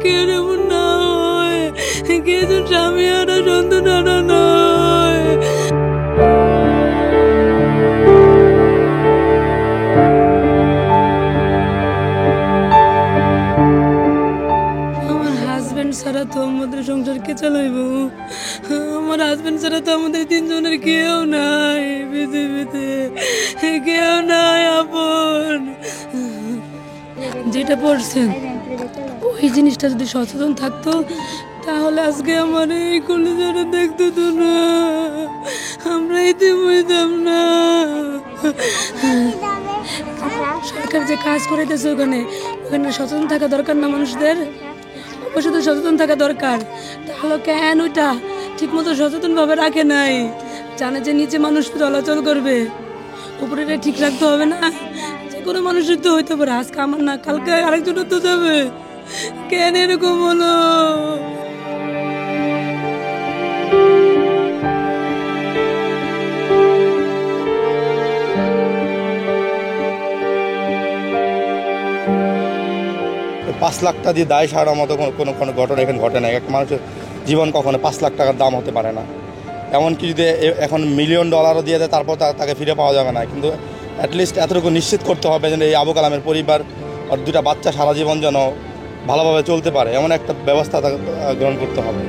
কে এমন না হয়, কে তো স্বামী হারা সন্তান হারা নয়। আমার হাজবেন্ড ছাড়া তো আমাদের সংসার কে চালাইব? আমার হাজবেন্ড ছাড়া তো আমাদের তিনজনের কেউ নাই পৃথিবীতে, কেউ নাই আপন। যেটা পড়ছেন ওই জিনিসটা যদি সচেতন থাকতো তাহলে আজকে আমার এই কলেজারা দেখতো তো না, আমরা এতে বুঝতাম না। সরকার যে কাজ করে দিয়েছে ওখানে ওখানে সচেতন থাকা দরকার না মানুষদের? অবশ্যই তো সচেতন থাকা দরকার। তাহলে কেন ওইটা ঠিক মতো সচেতন ভাবে রাখে নাই? জানে যে নিচে মানুষ চলাচল করবে, উপরে ঠিক রাখতে হবে না? যে কোনো মানুষের তো হইতে পারে, আজকে আমার না কালকে আরেকজনের তো যাবে। কেন এরকম হলো? $5 লাখ দিয়ে দায় সারার মতো কোনো কোনো ঘটনা এখানে ঘটে না। একটা মানুষের জীবন কখনো $5 লাখ দাম হতে পারে না। এমনকি যদি এখন $1 মিলিয়ন দিয়ে দেয় তারপর তাকে ফিরে পাওয়া যাবে না, কিন্তু অ্যাটলিস্ট এতটুকু নিশ্চিত করতে হবে যেন এই আবু কালামের পরিবার আর 2টা বাচ্চা সারা জীবন যেন ভালোভাবে চলতে পারে, এমন একটা ব্যবস্থা তাকে গ্রহণ করতে হবে।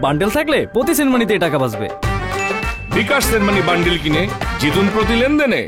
বান্ডেল থাকলে প্রতি সেনমানিতে টাকা বাঁচবে। বিকাশ সেনমানি বান্ডেল কিনে জিতুন প্রতি লেনদেনে।